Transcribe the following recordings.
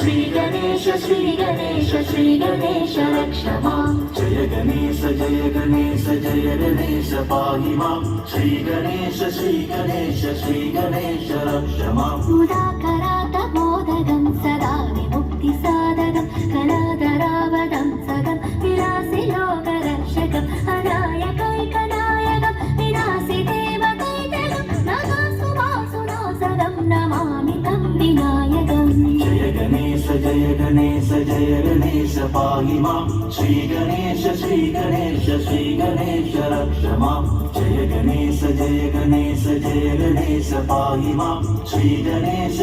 श्रीगणेश रक्ष माम् जय गणेश जय गणेश पाहि माम् श्रीगणेश रक्ष माम् उदाकरात मोदगं सदा विमुक्तिसाधकं कलाधरावदं सगं विलासि लोकरक्षकम् अनायकैकनायकं विनाशि देवकैकं नमासु वासुनासदं नमामि तं विनायकम् जय गणेश पाहि माम् श्रीगणेश रक्ष माम् जय गणेश पाहि माम् श्रीगणेश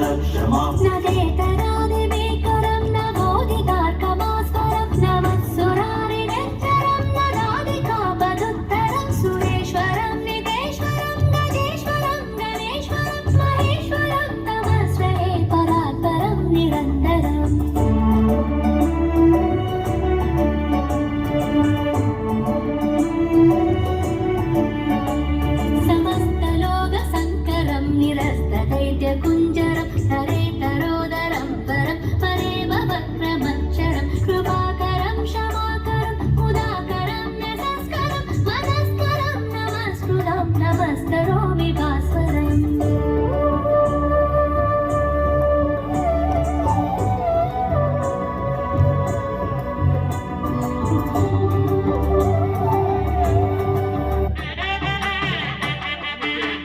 रक्ष माम् नदेतरादिमेकरं नवोदितार्कमास्करं नमस्सुरारिनेत्रं नदादिकापदुत्तरं सुरेश्वरं नितेश्वरं गजेश्वरं गणेश्वरं महेश्वरं नमस्ते परात्परं निरन्तरम् समस्तलोकशङ्करं निरस्तदैत्यकुञ्जरं हरेतरोदरं परं परेव वक्रमक्षरं कृपाकरं क्षमाकरं मुदाकरं नमस्करं मनस्करं नमस्कृतं नमस्करोमि भास्वरम्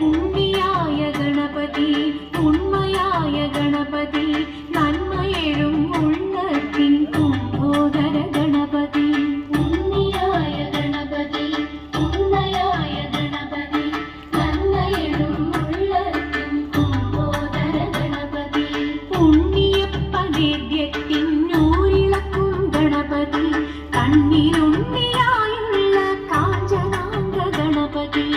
ഉണ്ണിയായ ഗണപതി ഉണ്മയായ ഗണപതി നന്മയെഴും ഉള്ളത്തിൻ കുംഭോദര ഗണപതി ഉണ്ണിയായ ഗണപതി ഉണ്മയായ ഗണപതി നന്മയെഴും ഉള്ളത്തിൻ കുംഭോദര ഗണപതി ഉണ്ണിയപ്പനേദ്യത്തിൻ നൂരിളക്കും ഗണപതി കണ്ണിലുണ്ണിയായുള്ള കാഞ്ചനാംഗ ഗണപതി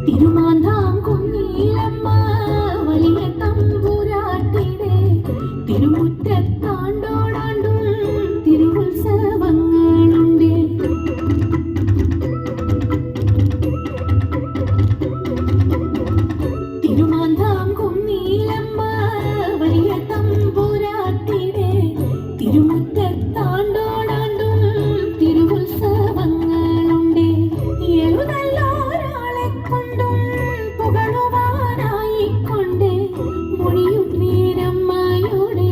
തിരുമാന്താം കുഞ്ഞീലമ്മ വലിയ തമ്പുരാട്ടിടെ തിരുമുറ്റത്താണ്ടോടാണ്ടും തിരുവുത്സവങ്ങളുണ്ട് തിരുമാന്താം കുഞ്ഞീലമ്മ വലിയ തമ്പുരാട്ടിടെ തിരുമുറ്റത്താണ്ടോടാണ്ടും തിരുവുത്സവങ്ങളുണ്ട് എഴുതല്ലോരാളെ കൊണ്ടും പുകഴുവാനായിക്കൊണ്ട് മൊഴിയും നേരമ്മയുടെ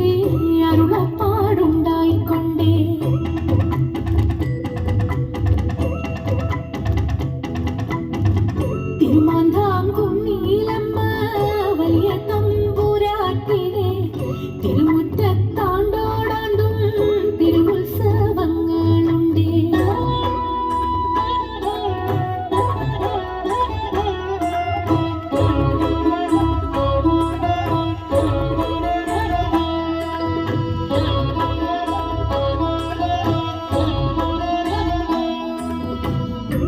അരുളപ്പാടുണ്ടായിക്കൊണ്ടേ തിരുമാന്താം കുഞ്ഞീലമ്മ വലിയ തമ്പുരാട്ടിടെ തിരുമുറ്റത്താണ്ടോടാണ്ടും തിരുവുത്സവങ്ങളുണ്ട്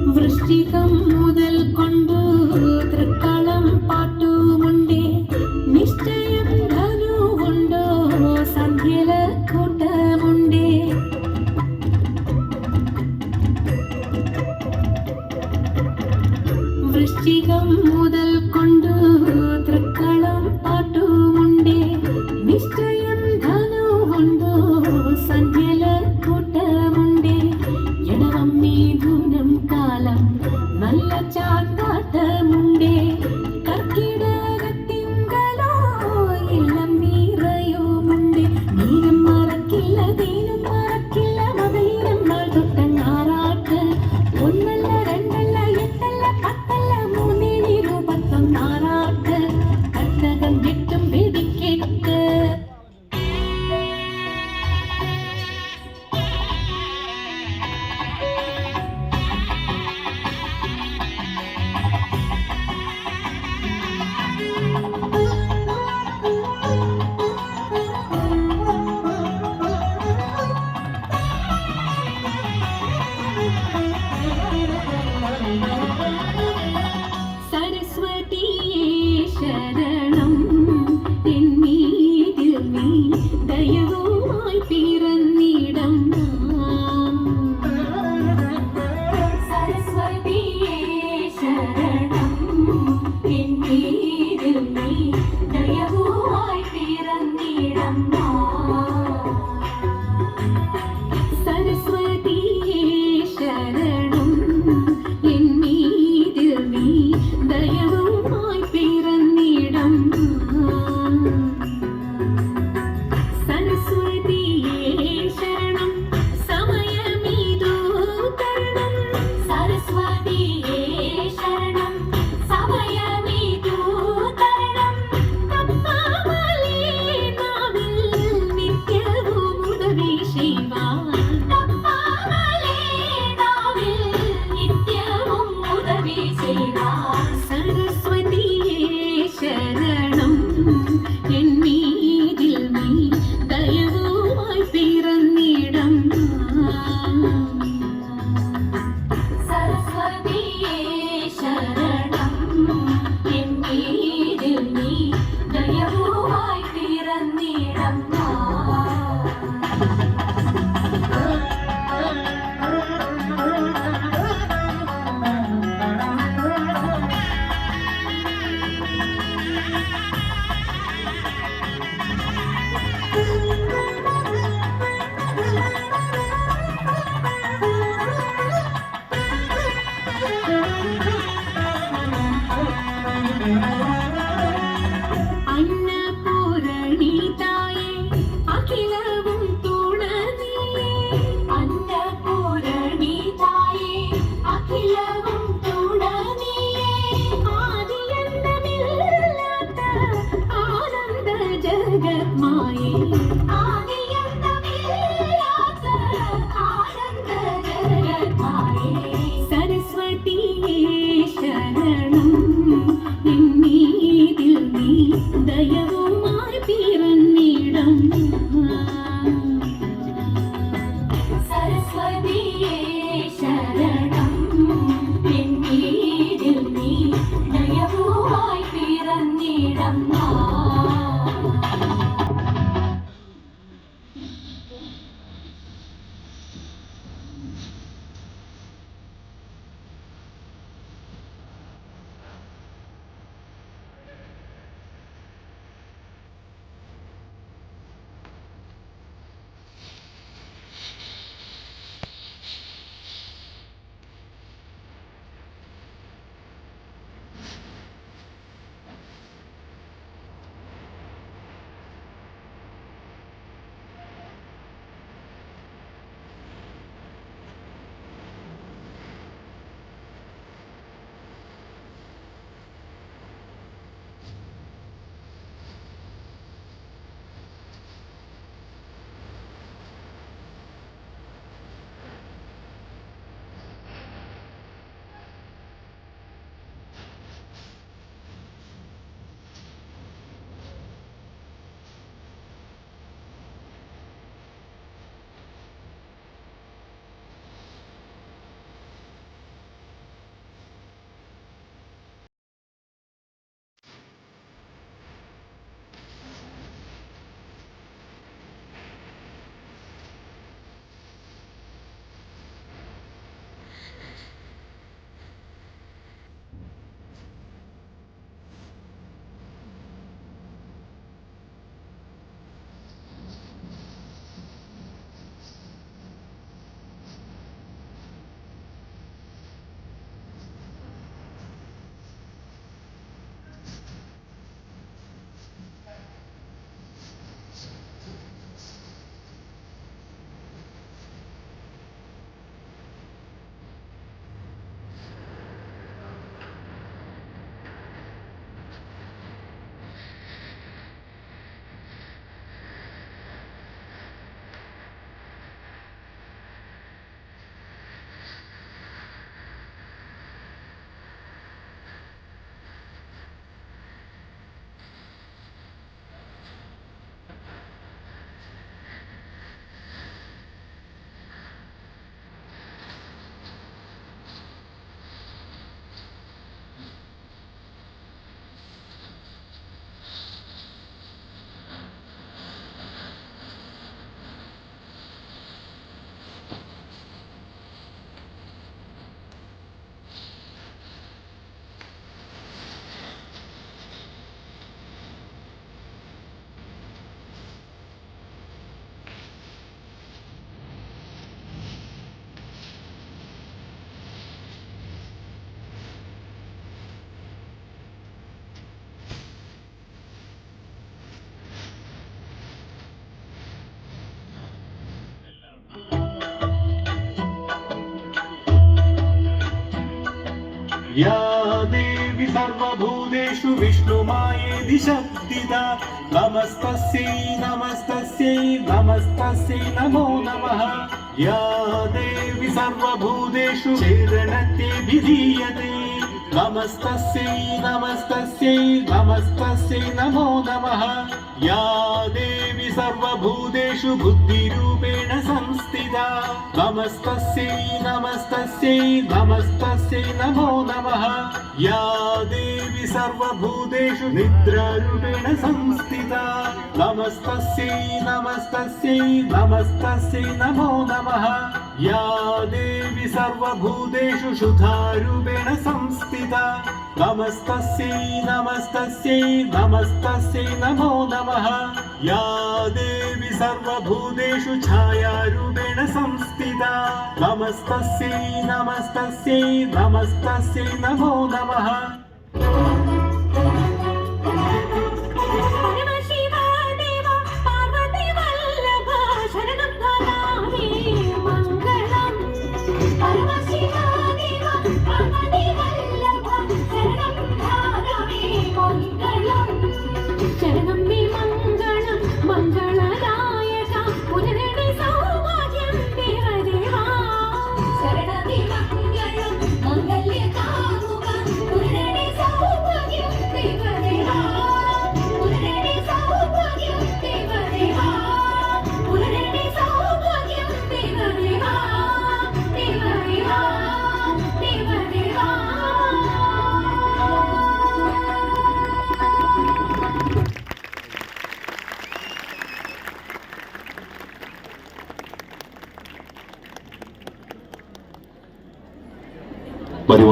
വൃശ്ചികം മുതൽ കൊണ്ടു തൃക്കളം പാട്ടുമുണ്ടേ നിശ്ചയം ധനുവുണ്ടോ സന്ധ്യല കൂട്ടമുണ്ടേ വൃശ്ചികം മുതൽ കൊണ്ടു തൃക്കളം പാട്ടുമുണ്ടേ ಅನ್ನಪೂರಣಿ ತಾಯೇ ಅಖಿಲവും ತುಣ ನೀಯೇ ಅನ್ನಪೂರಣಿ ತಾಯೇ ಅಖಿಲവും ತುಣ ನೀಯೇ ಆದಿಯಂತಮಿಲ್ಲದ ಆನಂದ ಜಗನ್ಮಾಯೇ ಆದಿಯಂತಮಿಲ್ಲದ ಆನಂದ ಜಗನ್ಮಾಯೇ സരസ്വതിയേ ശരണം എന്നീതിൽ നീ ദയവുമായി പിറന്നിടം സരസ്വതിയേ ശരണം എന്നീതിൽ നീ ദയവുമായി പിറന്നിടം या देवी सर्वभूतेषु विष्णुमायेति शक्तिदा नमस्तस्यै नमस्तस्यै नमस्तस्यै नमो नमः या देवी सर्वभूतेषु चेदनते विधीयते नमस्तस्यै नमस्तस्यै नमस्तस्यै नमो नमः या देवी सर्वभूतेषु बुद्धिरूपेण संस्थिता नमस्तस्यै नमस्तस्यै नमस्तस्यै नमो नमः या देवी सर्वभूतेषु निद्रारूपेण संस्थिता नमस्तस्यै नमस्तस्यै नमस्तस्यै नमो नमः या देवी सर्वभूतेषु शुद्धारूपेण संस्थिता नमस्तस्यै नमस्तस्यै नमस्तस्यै नमो नमः या देवी सर्वभूतेषु छायारूपेण संस्थिता नमस्तस्यै नमस्तस्यै नमस्तस्यै नमो नमः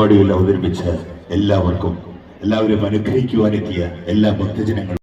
പരിപാടിയിൽ അവതരിപ്പിച്ച എല്ലാവരും അനുഗ്രഹിക്കുവാനെത്തിയ എല്ലാ ഭക്തജനങ്ങളും